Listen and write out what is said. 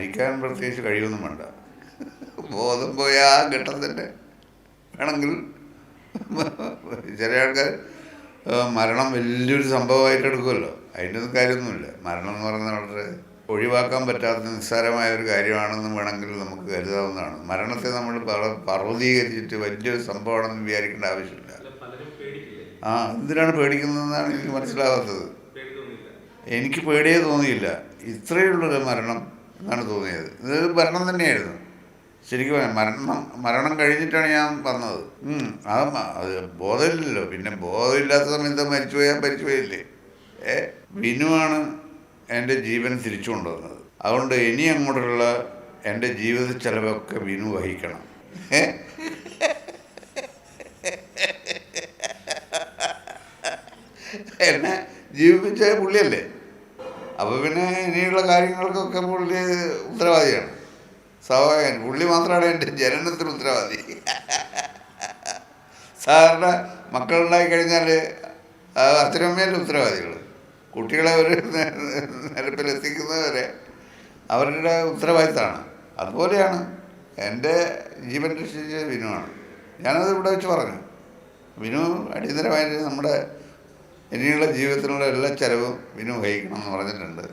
മരിക്കാൻ പ്രത്യേകിച്ച് കഴിയൊന്നും വേണ്ട. ബോധം പോയ ആ ഘട്ടത്തിൻ്റെ വേണമെങ്കിൽ ചില ആൾക്കാർ മരണം വലിയൊരു സംഭവമായിട്ട് എടുക്കുമല്ലോ. അതിൻ്റെ ഒന്നും കാര്യമൊന്നുമില്ല. മരണം എന്ന് പറയുന്നത് വളരെ ഒഴിവാക്കാൻ പറ്റാത്ത നിസ്സാരമായ ഒരു കാര്യമാണെന്ന് വേണമെങ്കിൽ നമുക്ക് കരുതാവുന്നതാണ്. മരണത്തെ നമ്മൾ പർവ്വതീകരിച്ചിട്ട് വലിയൊരു സംഭവമാണെന്ന് വിചാരിക്കേണ്ട ആവശ്യമില്ല. എന്തിനാണ് പേടിക്കുന്നതെന്നാണ് എനിക്ക് മനസ്സിലാവാത്തത്. എനിക്ക് പേടിയേ തോന്നിയില്ല. ഇത്രയുള്ളൊരു മരണം എന്നാണ് തോന്നിയത്. ഇതൊരു മരണം തന്നെയായിരുന്നു ശരിക്കും. മരണം കഴിഞ്ഞിട്ടാണ് ഞാൻ വന്നത്. അത് ബോധമില്ലല്ലോ. പിന്നെ ബോധമില്ലാത്ത സമയത്ത് മരിച്ചു പോയില്ലേ. വിനുവാണ് എൻ്റെ ജീവൻ തിരിച്ചു കൊണ്ടുവന്നത്. അതുകൊണ്ട് ഇനി അങ്ങോട്ടുള്ള എൻ്റെ ജീവിത ചെലവൊക്കെ വിനു വഹിക്കണം. എന്നെ ജീവിപ്പിച്ച പുള്ളിയല്ലേ. അപ്പോൾ പിന്നെ ഇനിയുള്ള കാര്യങ്ങൾക്കൊക്കെ പുള്ളി ഉത്തരവാദിയാണ്. സ്വാഭാവികം. പുള്ളി മാത്രമാണ് എൻ്റെ ജനനത്തിന് ഉത്തരവാദി. സാധാരണ മക്കളുണ്ടായി കഴിഞ്ഞാൽ അച്ഛനമ്മേൻ്റെ ഉത്തരവാദികൾ. കുട്ടികളെ ഒരു നിരപ്പിലെത്തിക്കുന്നവരെ അവരുടെ ഉത്തരവാദിത്തമാണ്. അതുപോലെയാണ് എൻ്റെ ജീവൻ രക്ഷിച്ച വിനുവാണ്. ഞാനത് ഇവിടെ വെച്ച് പറഞ്ഞു. വിനു അടിയന്തരമായിട്ട് നമ്മുടെ ഇനിയുള്ള ജീവിതത്തിനുള്ള എല്ലാ ചിലവും വിനു വഹിക്കണം എന്ന് പറഞ്ഞിട്ടുണ്ട്.